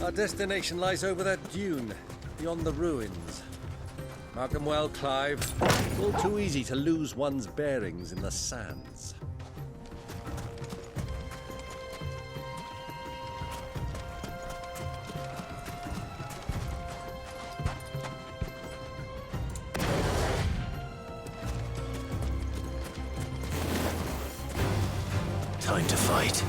Our destination lies over that dune, beyond the ruins. Mark them well, Clive. All too easy to lose one's bearings in the sands. Time to fight.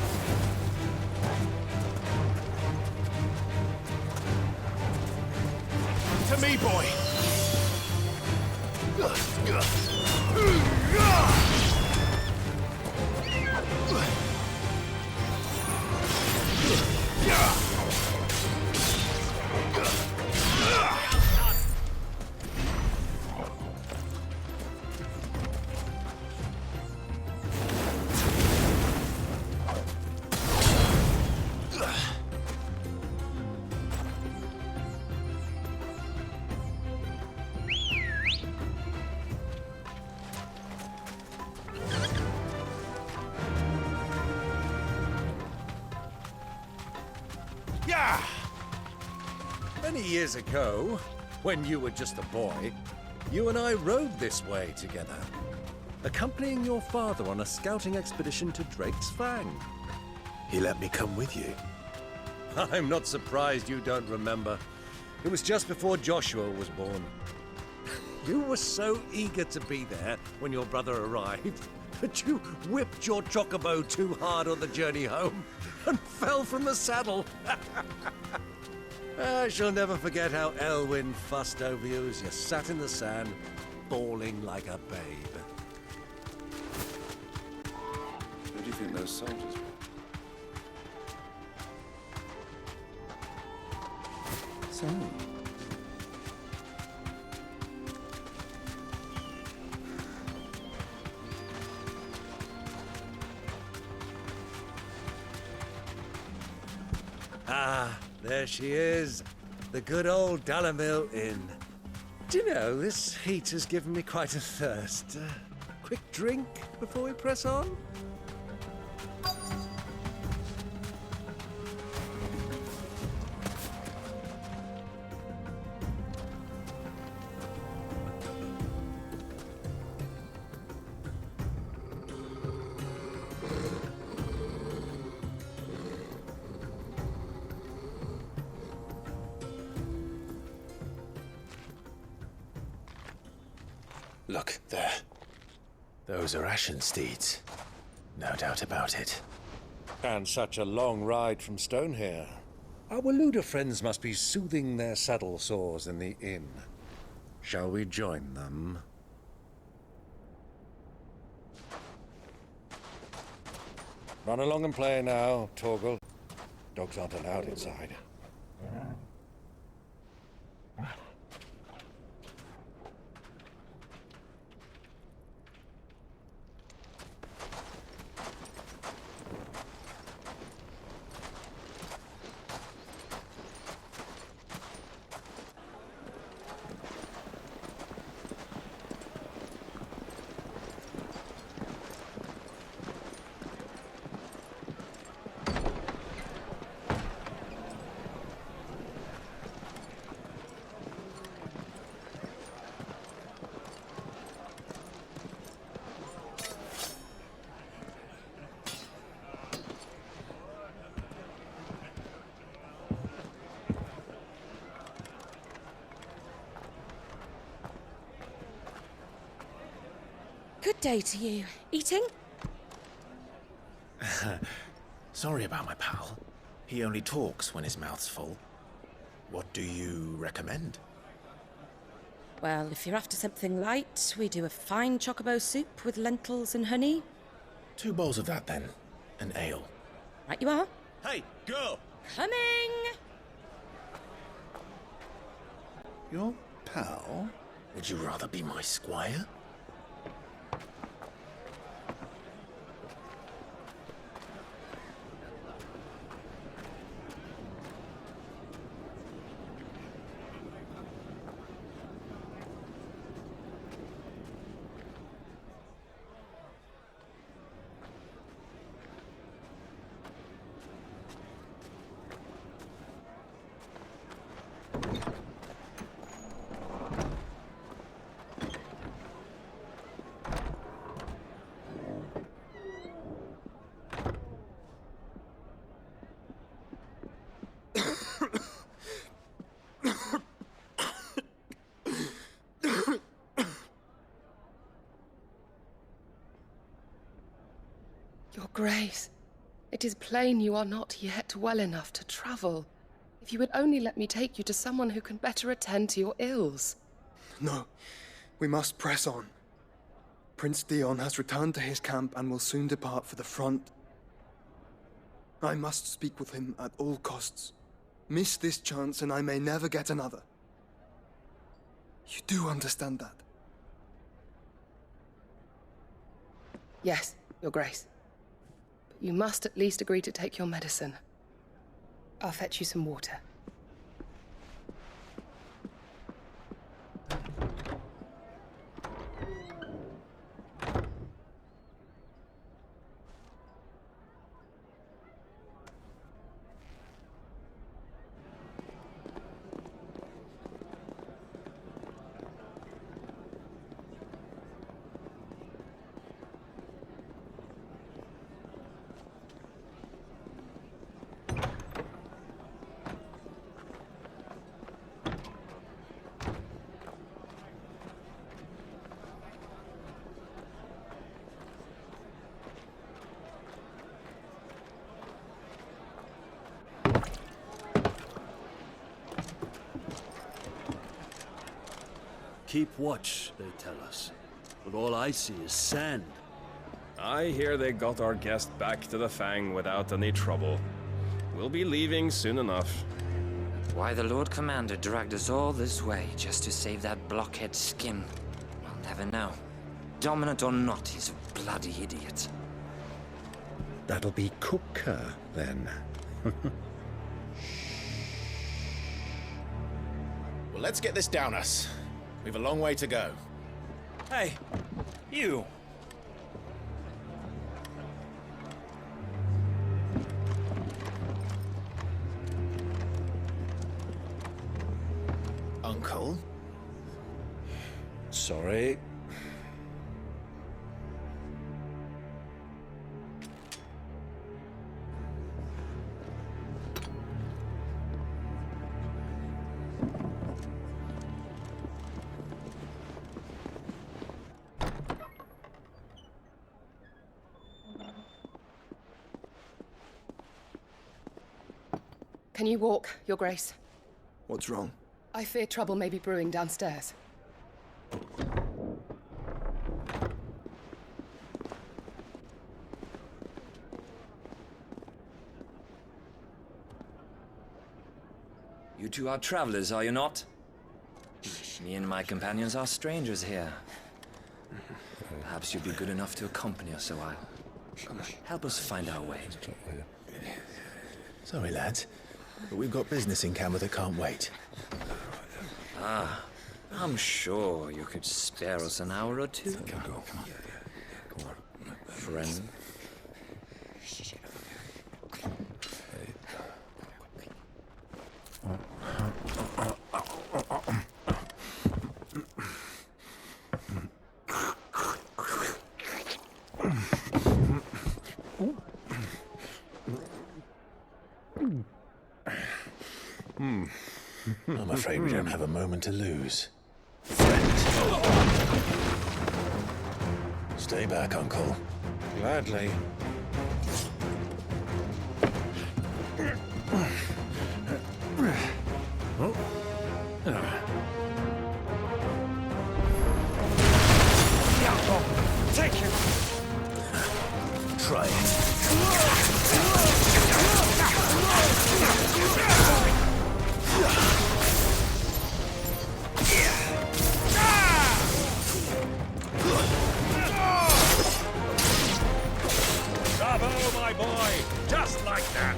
To me, boy! Many years ago, when you were just a boy, you and I rode this way together, accompanying your father on a scouting expedition to Drake's Fang. He let me come with you. I'm not surprised you don't remember. It was just before Joshua was born. You were so eager to be there when your brother arrived that you whipped your chocobo too hard on the journey home and fell from the saddle. I shall never forget how Elwyn fussed over you as you sat in the sand, bawling like a babe. Who do you think those soldiers were? So, there she is, the good old Dalamil Inn. Do you know, this heat has given me quite a thirst. Quick drink before we press on? Look, there. Those are Ashen steeds. No doubt about it. And such a long ride from Stonehair. Our Waluda friends must be soothing their saddle sores in the inn. Shall we join them? Run along and play now, Torgal. Dogs aren't allowed inside. Good day to you. Eating? Sorry about my pal. He only talks when his mouth's full. What do you recommend? Well, if you're after something light, we do a fine chocobo soup with lentils and honey. 2 bowls of that, then. An ale. Right you are. Hey, girl! Coming! your pal? Would you rather be my squire? Your Grace, it is plain you are not yet well enough to travel. If you would only let me take you to someone who can better attend to your ills. No, we must press on. Prince Dion has returned to his camp and will soon depart for the front. I must speak with him at all costs. Miss this chance and I may never get another. You do understand that? Yes, Your Grace. But you must at least agree to take your medicine. I'll fetch you some water. Keep watch, they tell us. But all I see is sand. I hear they got our guest back to the Fang without any trouble. We'll be leaving soon enough. Why the Lord Commander dragged us all this way just to save that blockhead Skim, we'll never know. Dominant or not, he's a bloody idiot. That'll be Cooker, then. Well, let's get this down us. We've a long way to go. Hey, you! Uncle? Sorry. Can you walk, Your Grace? What's wrong? I fear trouble may be brewing downstairs. You two are travelers, are you not? Me and my companions are strangers here. Perhaps you'd be good enough to accompany us a while. Help us find our way. Sorry, lads, but we've got business in camera that can't wait. Ah, I'm sure you could spare us an hour or two. Come on. Friend. I'm afraid we don't have a moment to lose. Friend. Stay back, Uncle. Gladly. Take him! Try it. Bravo, my boy! Just like that!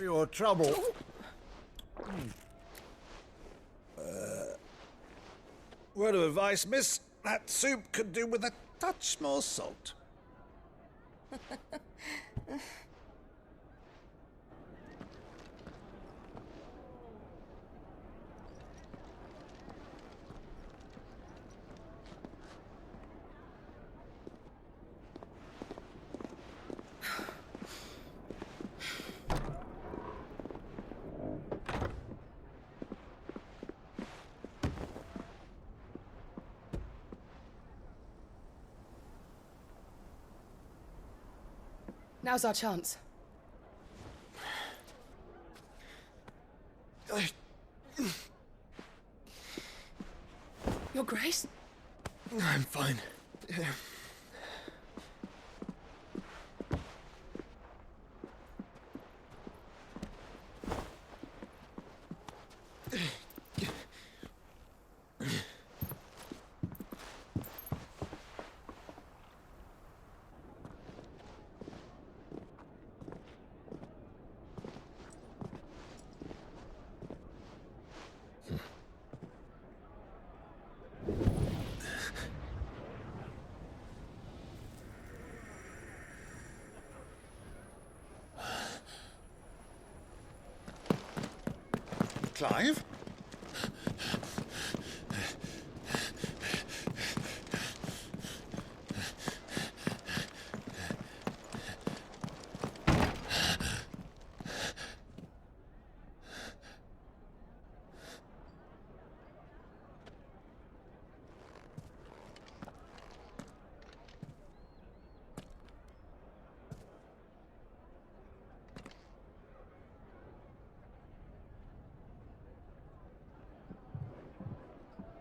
for your trouble. Word of advice, miss. That soup could do with a touch more salt. Now's our chance. Your Grace? I'm fine. Clive?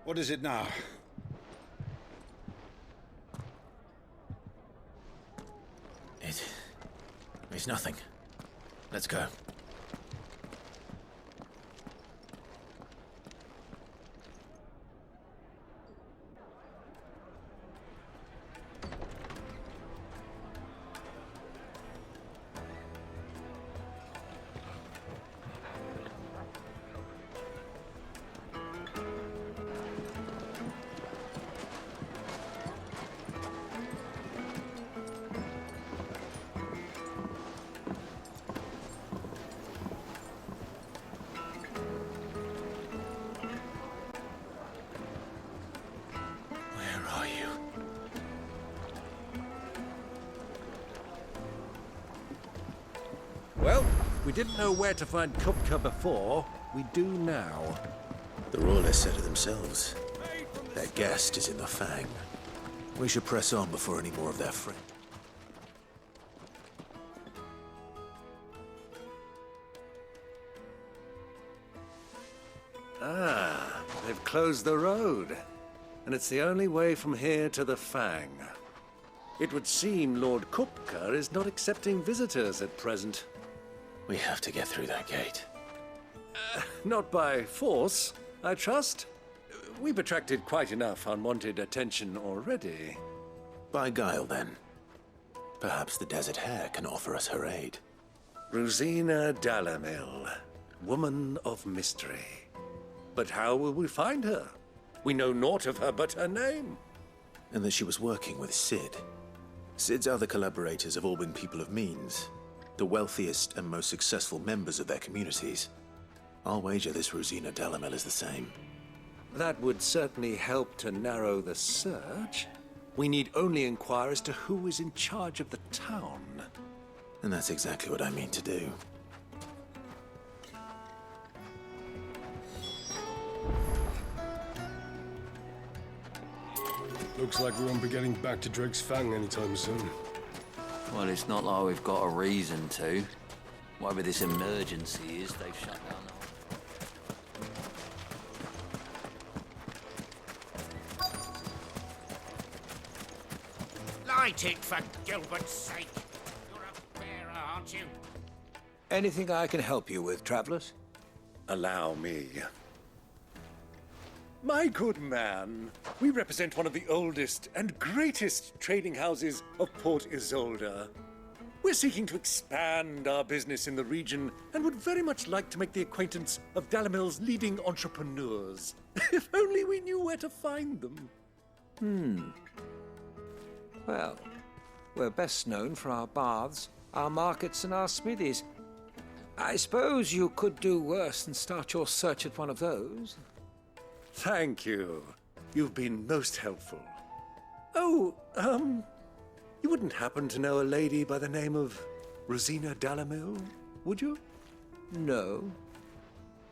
What is it now? It's nothing. Let's go. Well, we didn't know where to find Kupka before. We do now. The royalists said it themselves. Their guest is in the Fang. We should press on before any more of their friends. Ah, they've closed the road. And it's the only way from here to the Fang. It would seem Lord Kupka is not accepting visitors at present. We have to get through that gate. Not by force, I trust. We've attracted quite enough unwanted attention already. By guile, then. Perhaps the Desert Hare can offer us her aid. Rosina Dalamil, woman of mystery. But how will we find her? We know naught of her but her name. And that she was working with Cid. Cid's other collaborators have all been people of means, the wealthiest and most successful members of their communities. I'll wager this Rosina Dalamel is the same. That would certainly help to narrow the search. We need only inquire as to who is in charge of the town. And that's exactly what I mean to do. Looks like we won't be getting back to Drake's Fang anytime soon. Well, it's not like we've got a reason to. Whatever this emergency is, they've shut down the Light it, for Gilbert's sake. You're a bearer, aren't you? Anything I can help you with, travelers? Allow me. My good man, we represent one of the oldest and greatest trading houses of Port Isolde. We're seeking to expand our business in the region and would very much like to make the acquaintance of Dalamil's leading entrepreneurs. If only we knew where to find them. Well, we're best known for our baths, our markets, and our smithies. I suppose you could do worse than start your search at one of those. Thank you. You've been most helpful. Oh, you wouldn't happen to know a lady by the name of Rosina Dalamil, would you? No,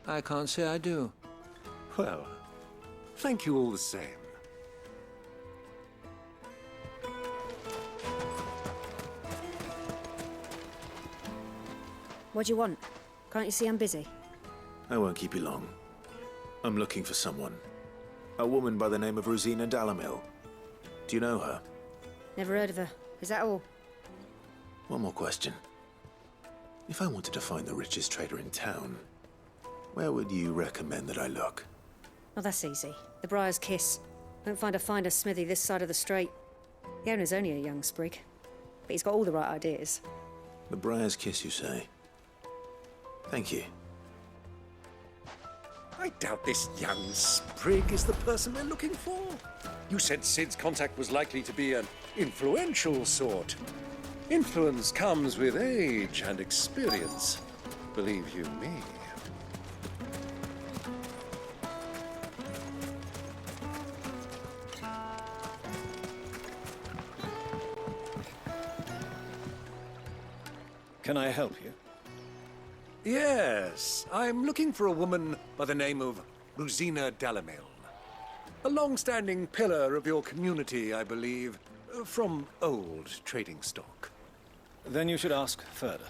I can't say I do. Well, thank you all the same. What do you want? Can't you see I'm busy? I won't keep you long. I'm looking for someone. A woman by the name of Rosina Dalamil. Do you know her? Never heard of her. Is that all? One more question. If I wanted to find the richest trader in town, where would you recommend that I look? Oh, that's easy. The Briar's Kiss. Won't find a finer smithy this side of the strait. The owner's only a young sprig, but he's got all the right ideas. The Briar's Kiss, you say? Thank you. I doubt this young sprig is the person we're looking for. You said Sid's contact was likely to be an influential sort. Influence comes with age and experience, believe you me. Can I help you? Yes, I'm looking for a woman by the name of Rosina Dalamil. A long-standing pillar of your community, I believe, from old trading stock. Then you should ask further.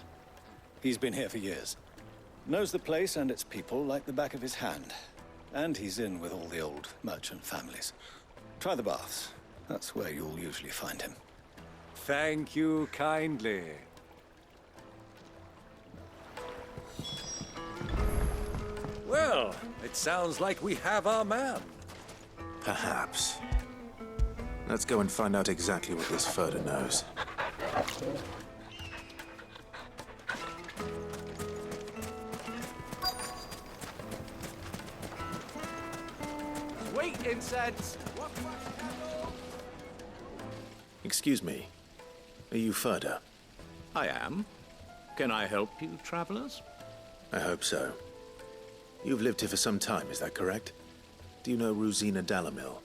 He's been here for years. Knows the place and its people like the back of his hand. And he's in with all the old merchant families. Try the baths. That's where you'll usually find him. Thank you kindly. Well, it sounds like we have our man. Perhaps. Let's go and find out exactly what this Furder knows. Sweet incense! Excuse me. Are you Furder? I am. Can I help you, travelers? I hope so. You've lived here for some time, is that correct? Do you know Rosina Dalamil?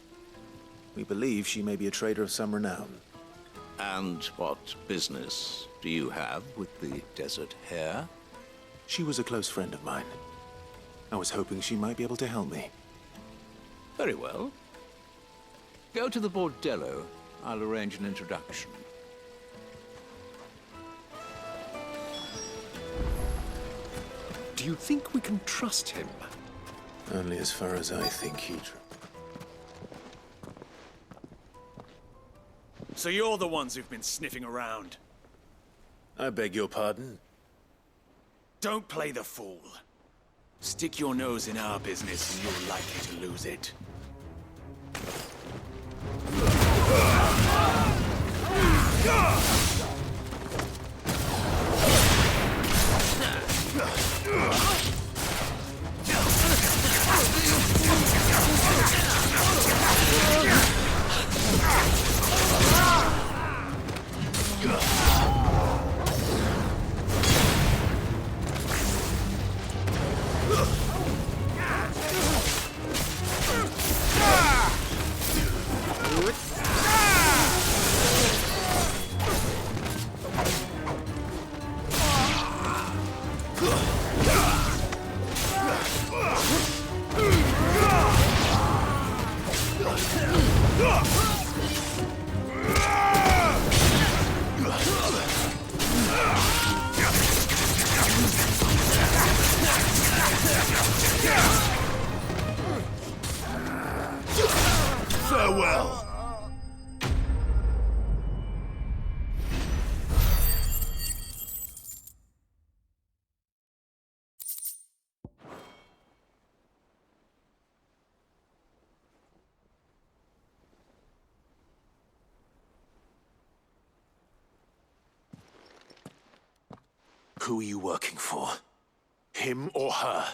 We believe she may be a trader of some renown. And what business do you have with the desert hare? She was a close friend of mine. I was hoping she might be able to help me. Very well. Go to the bordello. I'll arrange an introduction. Do you think we can trust him? Only as far as I think he... So you're the ones who've been sniffing around? I beg your pardon? Don't play the fool. Stick your nose in our business and you're likely to lose it. Farewell! Who are you working for? Him or her?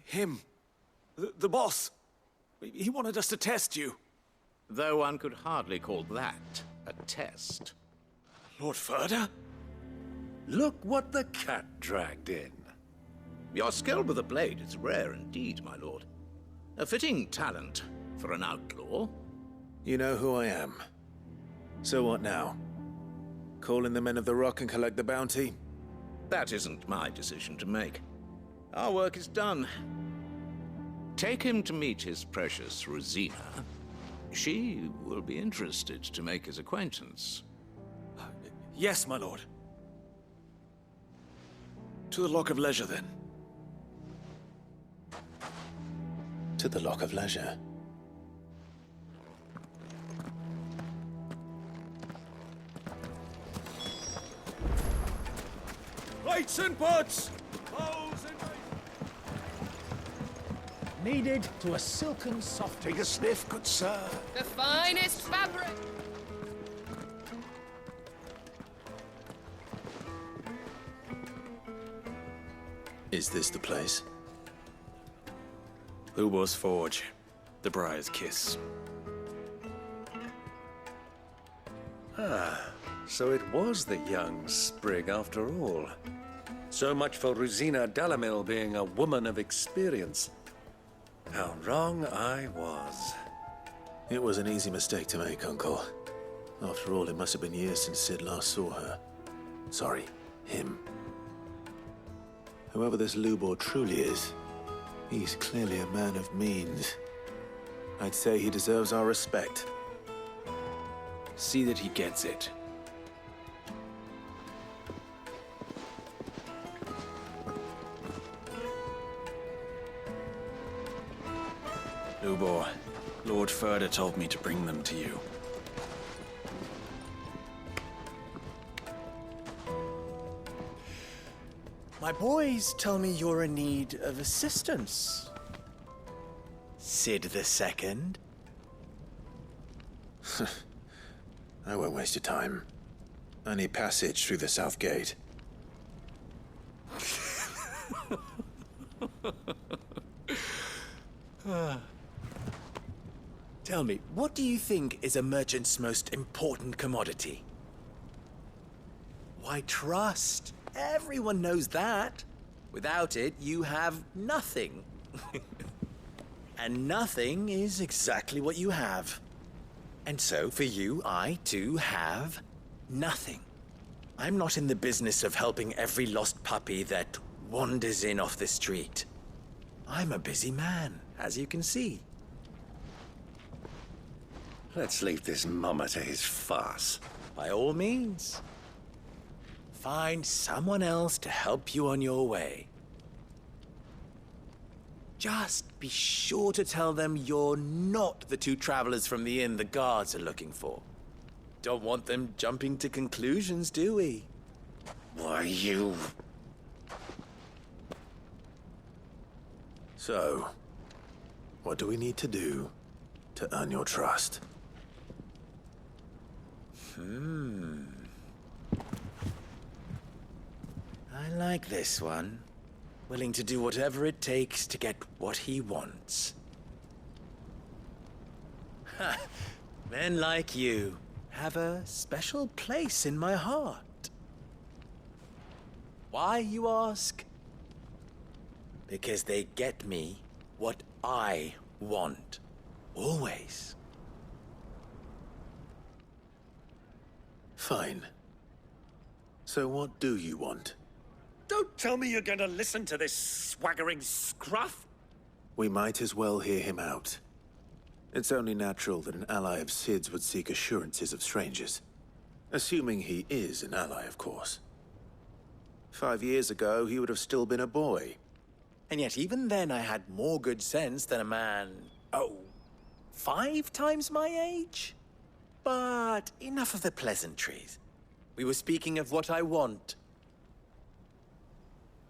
Him. The boss. He wanted us to test you. Though one could hardly call that a test. Lord Ferda? Look what the cat dragged in. Your skill with the blade is rare indeed, my lord. A fitting talent for an outlaw. You know who I am. So what now? Call in the Men of the Rock and collect the bounty? That isn't my decision to make. Our work is done. Take him to meet his precious Rosina. She will be interested to make his acquaintance. Yes, my lord. To the Lock of Leisure, then. To the Lock of Leisure. Lights and butts! Needed to a silken soft. Take a sniff, good sir. The finest fabric! Is this the place? Lubor's Forge. The Briar's Kiss. So it was the young sprig after all. So much for Rosina Dalamil being a woman of experience. How wrong I was. It was an easy mistake to make, Uncle. After all, it must have been years since Sid last saw her. Sorry, him. Whoever this Lubor truly is, he's clearly a man of means. I'd say he deserves our respect. See that he gets it. Lubor, Lord Ferda told me to bring them to you. My boys tell me you're in need of assistance. Sid the Second? I won't waste your time. I need passage through the south gate. Tell me, what do you think is a merchant's most important commodity? Why, trust. Everyone knows that. Without it, you have nothing. And nothing is exactly what you have. And so, for you, I, too, have nothing. I'm not in the business of helping every lost puppy that wanders in off the street. I'm a busy man, as you can see. Let's leave this mummer to his farce. By all means. Find someone else to help you on your way. Just be sure to tell them you're not the two travelers from the inn the guards are looking for. Don't want them jumping to conclusions, do we? Why, you... So, what do we need to do to earn your trust? I like this one. Willing to do whatever it takes to get what he wants. Ha! Men like you have a special place in my heart. Why, you ask? Because they get me what I want. Always. Fine. So what do you want? Don't tell me you're going to listen to this swaggering scruff. We might as well hear him out. It's only natural that an ally of Sid's would seek assurances of strangers. Assuming he is an ally, of course. 5 years ago, he would have still been a boy. And yet even then I had more good sense than a man, 5 times my age? But enough of the pleasantries. We were speaking of what I want.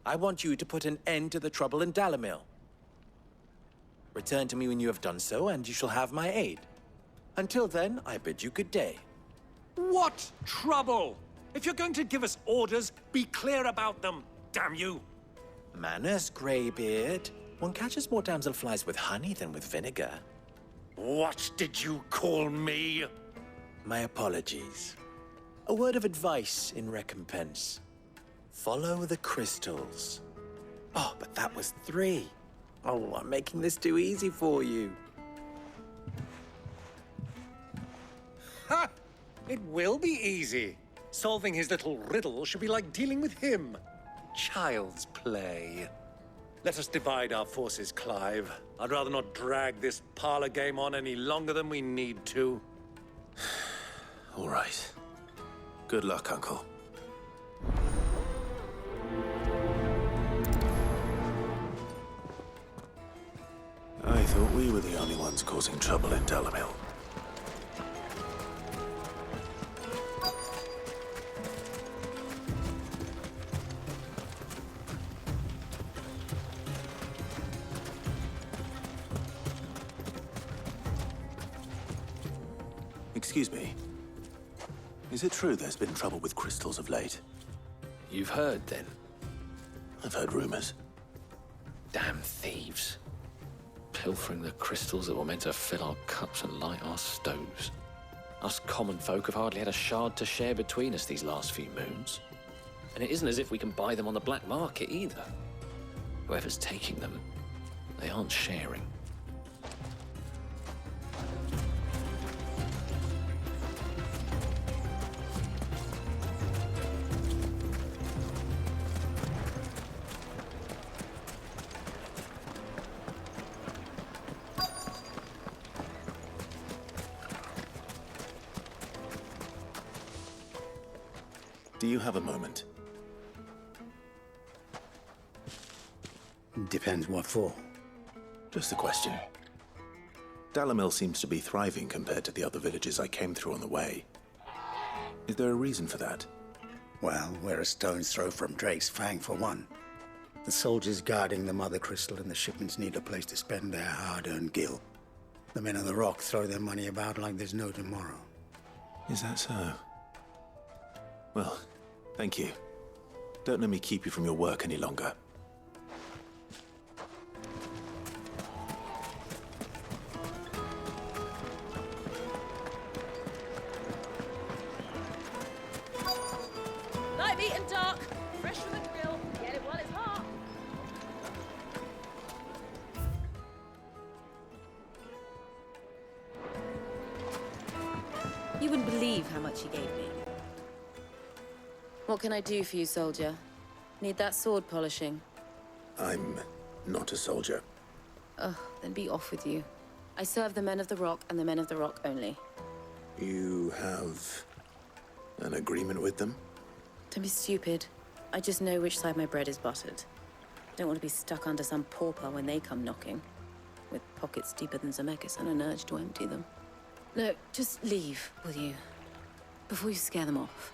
I want you to put an end to the trouble in Dalamil. Return to me when you have done so, and you shall have my aid. Until then, I bid you good day. What trouble? If you're going to give us orders, be clear about them, damn you! Manners, Greybeard. One catches more damselflies with honey than with vinegar. What did you call me? My apologies. A word of advice in recompense. Follow the crystals. Oh, but that was 3. Oh, I'm making this too easy for you. Ha! It will be easy. Solving his little riddle should be like dealing with him. Child's play. Let us divide our forces, Clive. I'd rather not drag this parlor game on any longer than we need to. All right. Good luck, Uncle. I thought we were the only ones causing trouble in Dalamil. Excuse me. Is it true there's been trouble with crystals of late? You've heard, then? I've heard rumors. Damn thieves. Pilfering the crystals that were meant to fill our cups and light our stoves. Us common folk have hardly had a shard to share between us these last few moons. And it isn't as if we can buy them on the black market either. Whoever's taking them, they aren't sharing. Do you have a moment? Depends what for. Just a question. Dalamil seems to be thriving compared to the other villages I came through on the way. Is there a reason for that? Well, we're a stone's throw from Drake's Fang, for one. The soldiers guarding the Mother Crystal and the shipments need a place to spend their hard-earned gil. The men of the Rock throw their money about like there's no tomorrow. Is that so? Well, thank you. Don't let me keep you from your work any longer. Light meat and dark, fresh from the grill. Get it while it's hot. You wouldn't believe how much he gave me. What can I do for you, soldier? Need that sword polishing? I'm not a soldier. Ugh, then be off with you. I serve the men of the Rock and the men of the Rock only. You have an agreement with them? Don't be stupid. I just know which side my bread is buttered. I don't want to be stuck under some pauper when they come knocking, with pockets deeper than Zemeckis and an urge to empty them. No, just leave, will you? Before you scare them off.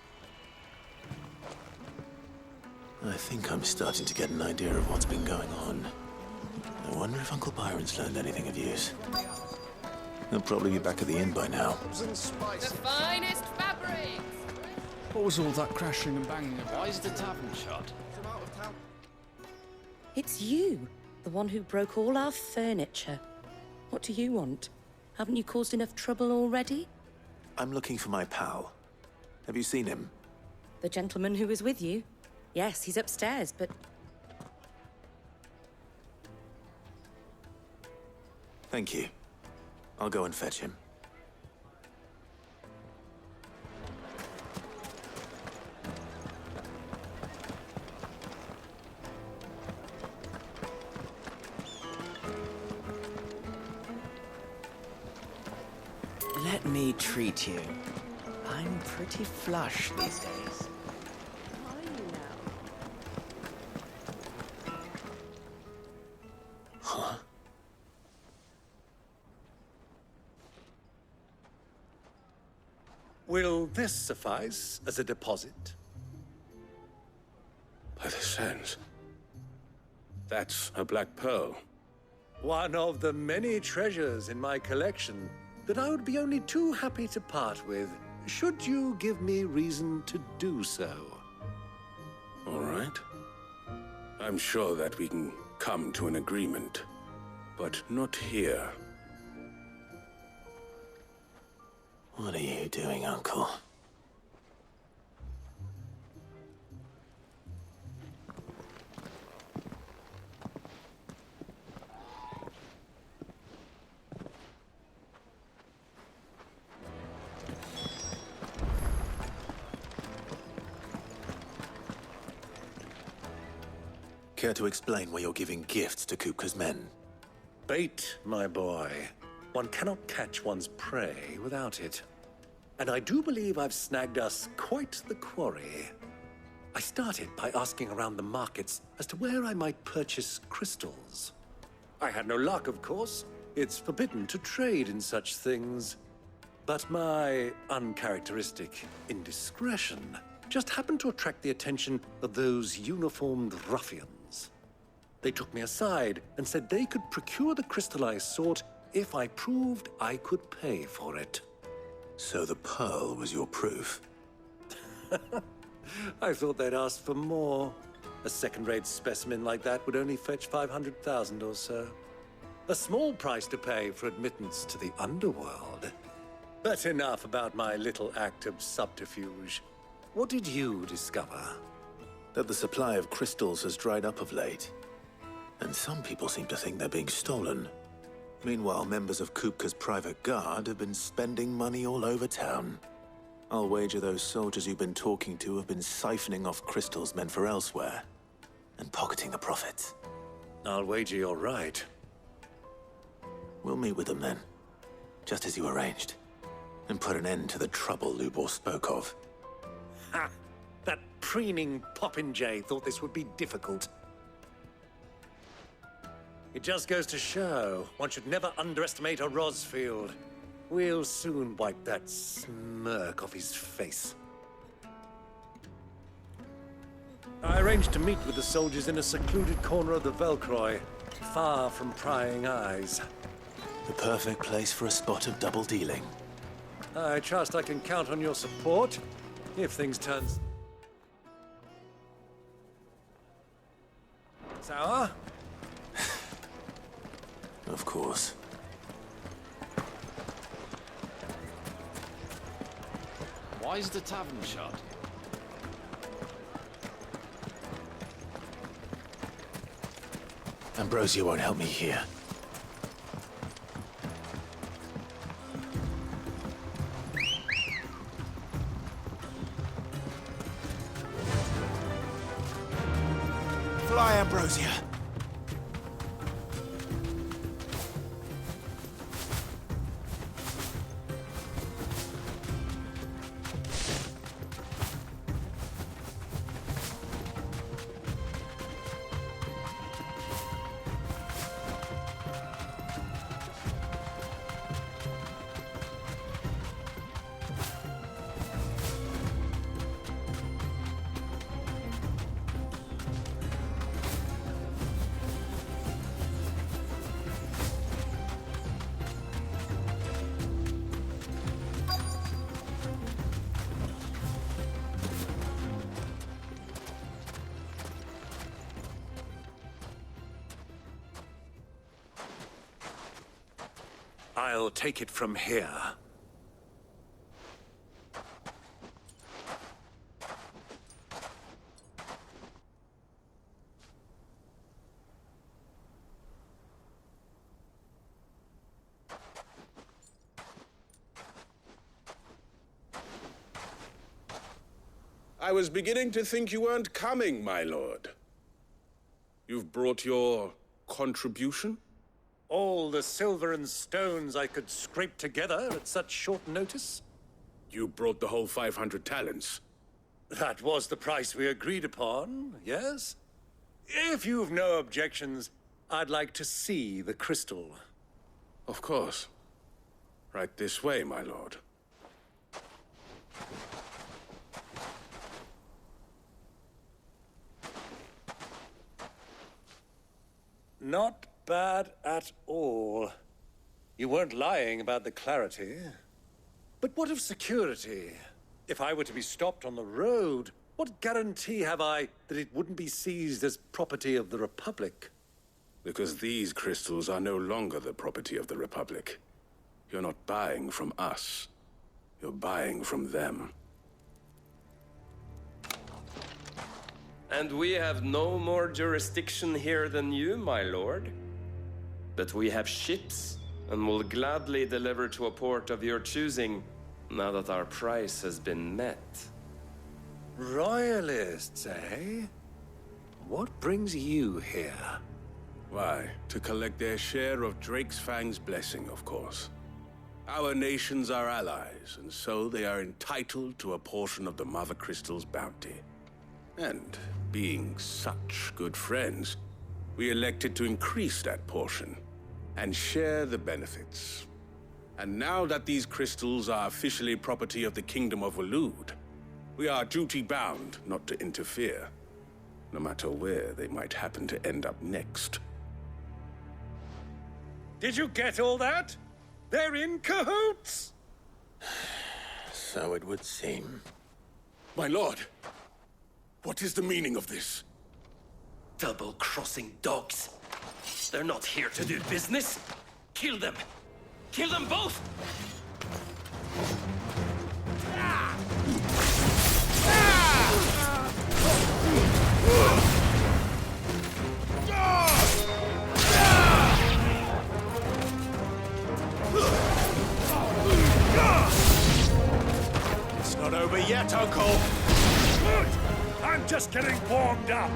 I think I'm starting to get an idea of what's been going on. I wonder if Uncle Byron's learned anything of use. He'll probably be back at the inn by now. The finest fabrics! What was all that crashing and banging about? Why is the tavern shut? It's you, the one who broke all our furniture. What do you want? Haven't you caused enough trouble already? I'm looking for my pal. Have you seen him? The gentleman who was with you? Yes, he's upstairs, but... Thank you. I'll go and fetch him. Let me treat you. I'm pretty flush these days. Huh? Will this suffice as a deposit? By the sands. That's a black pearl. One of the many treasures in my collection that I would be only too happy to part with should you give me reason to do so. All right. I'm sure that we can come to an agreement, but not here. What are you doing, Uncle? Care to explain why you're giving gifts to Kupka's men? Bait, my boy. One cannot catch one's prey without it. And I do believe I've snagged us quite the quarry. I started by asking around the markets as to where I might purchase crystals. I had no luck, of course. It's forbidden to trade in such things. But my uncharacteristic indiscretion just happened to attract the attention of those uniformed ruffians. They took me aside and said they could procure the crystal I sought if I proved I could pay for it. So the pearl was your proof? I thought they'd asked for more. A second-rate specimen like that would only fetch 500,000 or so. A small price to pay for admittance to the underworld. But enough about my little act of subterfuge. What did you discover? That the supply of crystals has dried up of late. And some people seem to think they're being stolen. Meanwhile, members of Kupka's private guard have been spending money all over town. I'll wager those soldiers you've been talking to have been siphoning off crystals meant for elsewhere, and pocketing the profits. I'll wager you're right. We'll meet with them then, just as you arranged, and put an end to the trouble Lubor spoke of. Ha! That preening popinjay thought this would be difficult. It just goes to show, one should never underestimate a Rosfield. We'll soon wipe that smirk off his face. I arranged to meet with the soldiers in a secluded corner of the Velcroy, far from prying eyes. The perfect place for a spot of double dealing. I trust I can count on your support, if things turn sour. Of course. Why is the tavern shut? Ambrosia won't help me here. Fly, Ambrosia! I'll take it from here. I was beginning to think you weren't coming, my lord. You've brought your contribution? All the silver and stones I could scrape together at such short notice? You brought the whole 500 talents. That was the price we agreed upon, yes? If you've no objections, I'd like to see the crystal. Of course. Right this way, my lord. Not bad at all. You weren't lying about the clarity. But what of security? If I were to be stopped on the road, what guarantee have I that it wouldn't be seized as property of the Republic? Because these crystals are no longer the property of the Republic. You're not buying from us. You're buying from them. And we have no more jurisdiction here than you, my lord. But we have ships, and will gladly deliver to a port of your choosing, now that our price has been met. Royalists, eh? What brings you here? Why, to collect their share of Drake's Fang's blessing, of course. Our nations are allies, and so they are entitled to a portion of the Mother Crystal's bounty. And being such good friends, we elected to increase that portion and share the benefits. And now that these crystals are officially property of the Kingdom of Waloed, we are duty-bound not to interfere, no matter where they might happen to end up next. Did you get all that? They're in cahoots! So it would seem. My lord, what is the meaning of this? Double-crossing dogs. They're not here to do business. Kill them. Kill them both! It's not over yet, Uncle! Good! I'm just getting warmed up!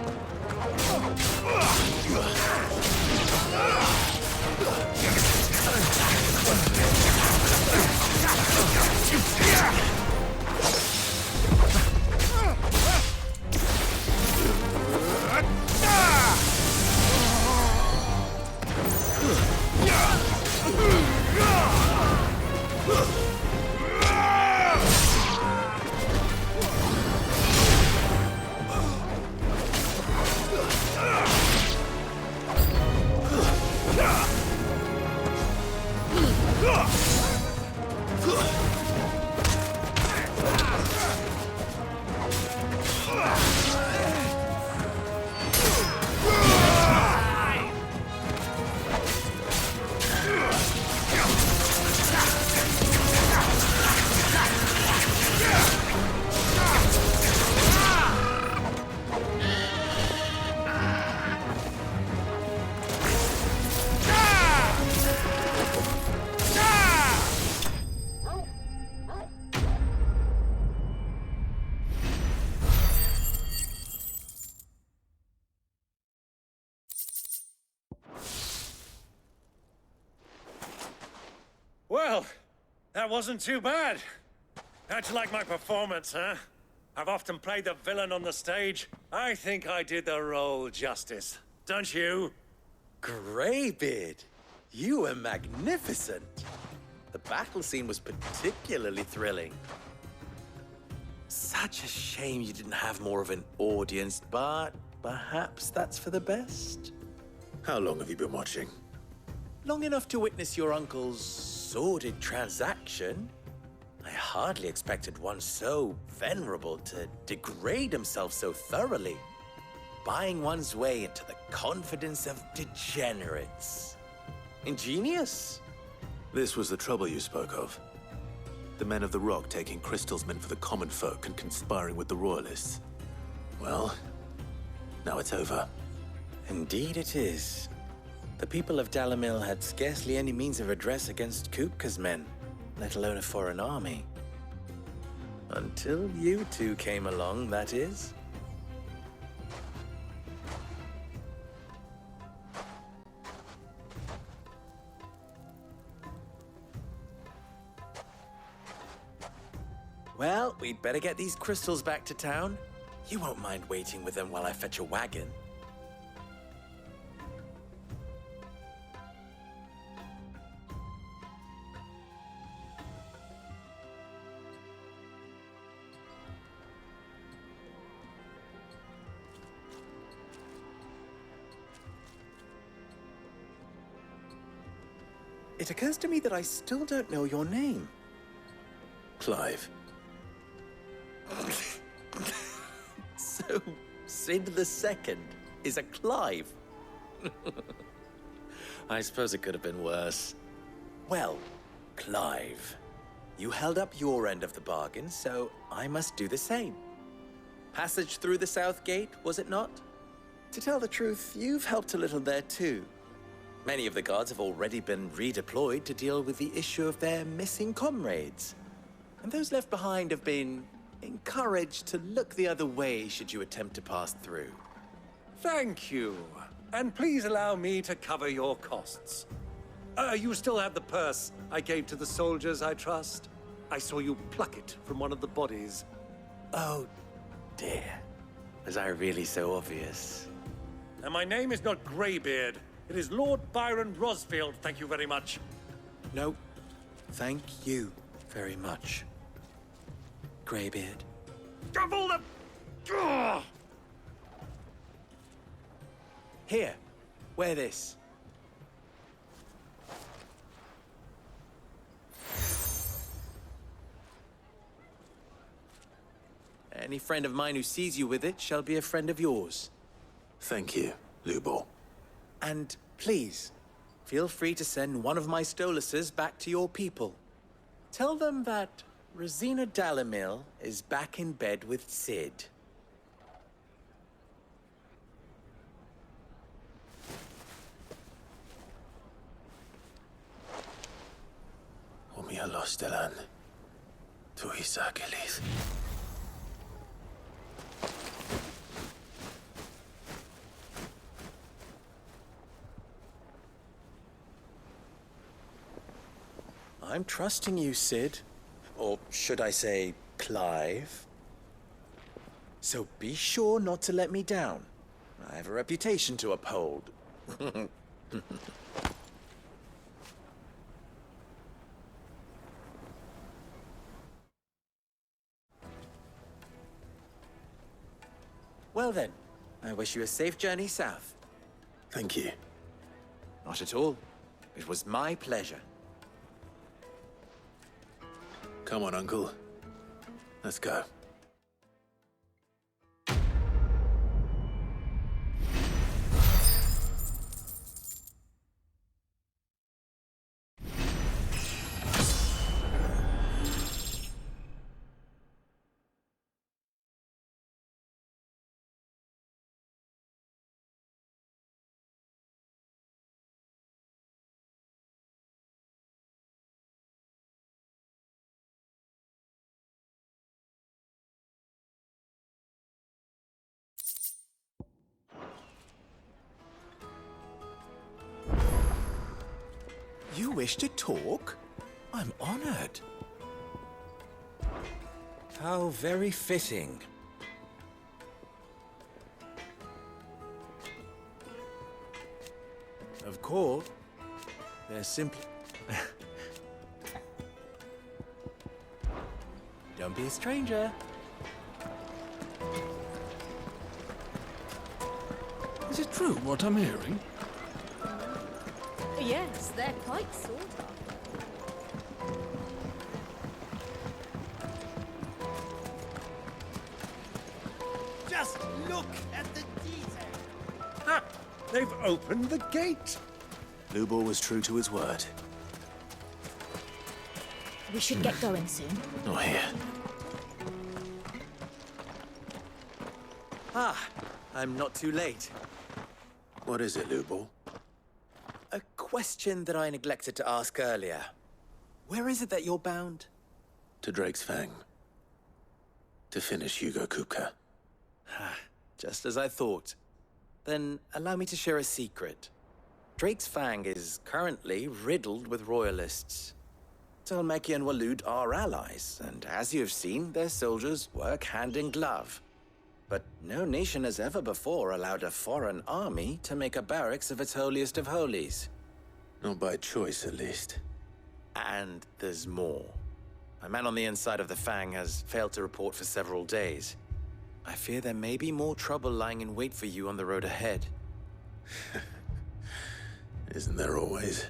Well, that wasn't too bad. How'd you like my performance, huh? I've often played the villain on the stage. I think I did the role justice. Don't you? Greybeard, you were magnificent. The battle scene was particularly thrilling. Such a shame you didn't have more of an audience, but perhaps that's for the best. How long have you been watching? Long enough to witness your uncle's sordid transaction. I hardly expected one so venerable to degrade himself so thoroughly, buying one's way into the confidence of degenerates. Ingenious. This was the trouble you spoke of. The men of the Rock taking crystals meant for the common folk and conspiring with the Royalists. Well, now it's over. Indeed it is. The people of Dalamil had scarcely any means of redress against Kupka's men, let alone a foreign army. Until you two came along, that is. Well, we'd better get these crystals back to town. You won't mind waiting with them while I fetch a wagon. It occurs to me that I still don't know your name. Clive. So, Sid the Second is a Clive? I suppose it could have been worse. Well, Clive, you held up your end of the bargain, so I must do the same. Passage through the South Gate, was it not? To tell the truth, you've helped a little there too. Many of the guards have already been redeployed to deal with the issue of their missing comrades. And those left behind have been encouraged to look the other way should you attempt to pass through. Thank you. And please allow me to cover your costs. You still have the purse I gave to the soldiers, I trust? I saw you pluck it from one of the bodies. Oh, dear. Was I really so obvious? And my name is not Greybeard. It is Lord Byron Rosfield, thank you very much. No, thank you very much, Greybeard. Double the... Ugh! Here, wear this. Any friend of mine who sees you with it shall be a friend of yours. Thank you, Lubor. And please, feel free to send one of my Stoluses back to your people. Tell them that Rosina Dalamil is back in bed with Sid. Umia Lostelan. Tuisa Kelis. I'm trusting you, Sid. Or should I say, Clive? So be sure not to let me down. I have a reputation to uphold. Well then, I wish you a safe journey south. Thank you. Not at all. It was my pleasure. Come on, Uncle. Let's go. You wish to talk? I'm honored. How very fitting. Of course, they're simply... Don't be a stranger. Is it true what I'm hearing? Yes, they're quite sought after. Just look at the detail. Ha! They've opened the gate. Lubor was true to his word. We should get going soon. Not here. Ah, I'm not too late. What is it, Lubor? A question that I neglected to ask earlier. Where is it that you're bound? To Drake's Fang. To finish Hugo Kupka. Just as I thought. Then allow me to share a secret. Drake's Fang is currently riddled with royalists. Talmeki and Walud are allies, and as you have seen, their soldiers work hand in glove. But no nation has ever before allowed a foreign army to make a barracks of its holiest of holies. Not by choice, at least. And there's more. A man on the inside of the Fang has failed to report for several days. I fear there may be more trouble lying in wait for you on the road ahead. Isn't there always?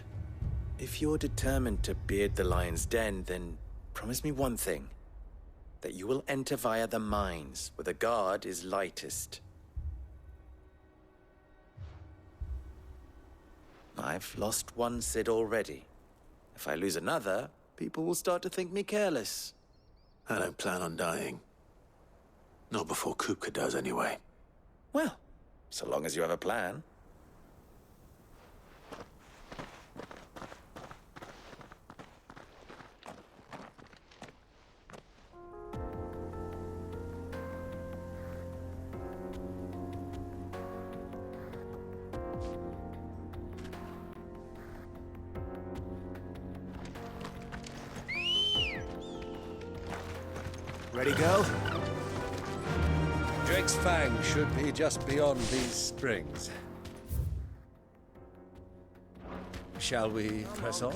If you're determined to beard the lion's den, then promise me one thing. That you will enter via the mines, where the guard is lightest. I've lost one Cid already. If I lose another, people will start to think me careless. I don't plan on dying. Not before Kupka does, anyway. Well, so long as you have a plan. Ready, go? Drake's Fang should be just beyond these springs. Shall we press on?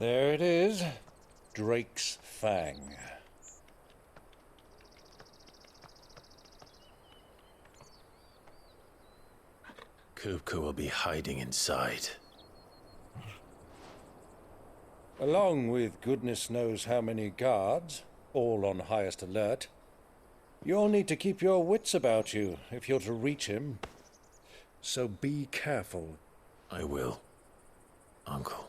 There it is, Drake's Fang. Kupka will be hiding inside. Along with goodness knows how many guards, all on highest alert. You'll need to keep your wits about you if you're to reach him. So be careful. I will, Uncle.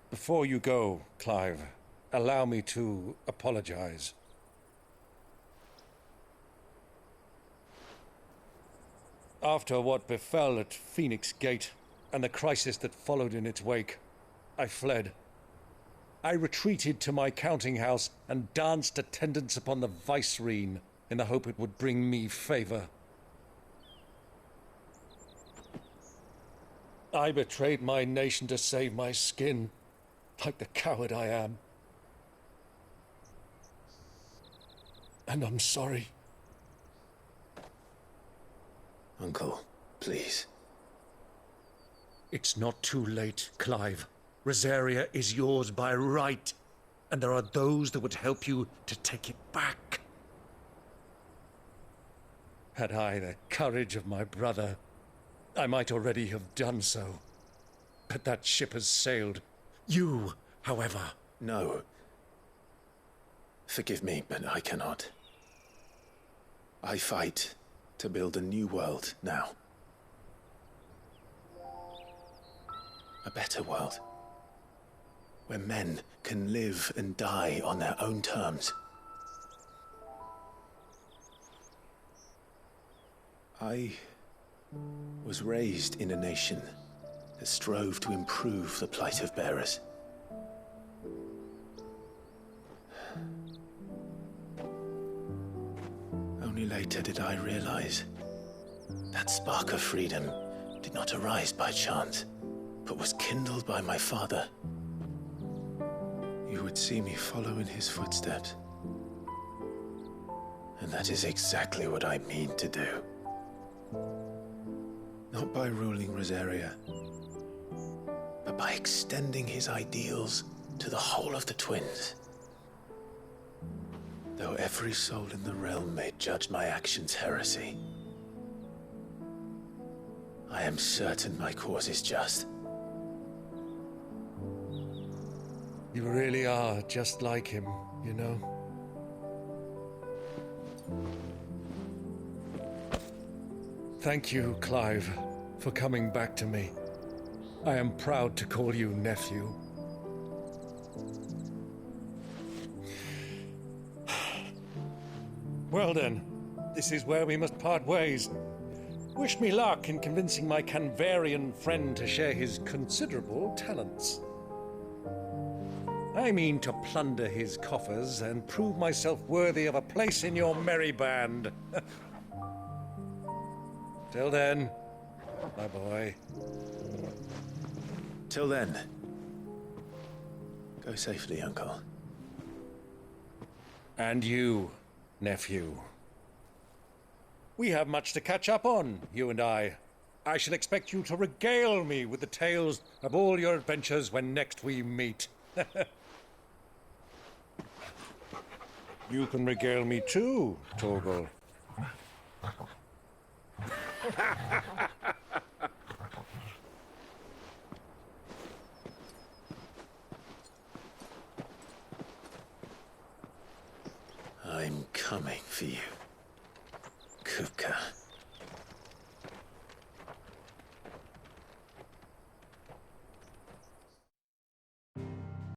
Before you go, Clive, allow me to apologize. After what befell at Phoenix Gate and the crisis that followed in its wake, I fled. I retreated to my counting house and danced attendance upon the vicereine in the hope it would bring me favor. I betrayed my nation to save my skin, like the coward I am. And I'm sorry. Uncle, please. It's not too late, Clive. Rosaria is yours by right, and there are those that would help you to take it back. Had I the courage of my brother, I might already have done so. But that ship has sailed. You, however... No. Forgive me, but I cannot. I fight to build a new world now. A better world. Where men can live and die on their own terms. I was raised in a nation that strove to improve the plight of bearers. Only later did I realize that spark of freedom did not arise by chance, but was kindled by my father. You would see me follow in his footsteps. And that is exactly what I mean to do. Not by ruling Rosaria, but by extending his ideals to the whole of the twins. Though every soul in the realm may judge my actions heresy, I am certain my cause is just. You really are just like him, you know? Thank you, Clive, for coming back to me. I am proud to call you nephew. Well then, this is where we must part ways. Wish me luck in convincing my Canvarian friend to share his considerable talents. I mean to plunder his coffers and prove myself worthy of a place in your merry band. Till then, my boy. Till then, go safely, Uncle. And you, nephew. We have much to catch up on, you and I. I shall expect you to regale me with the tales of all your adventures when next we meet. You can regale me too, Torgal. I'm coming for you, Kupka.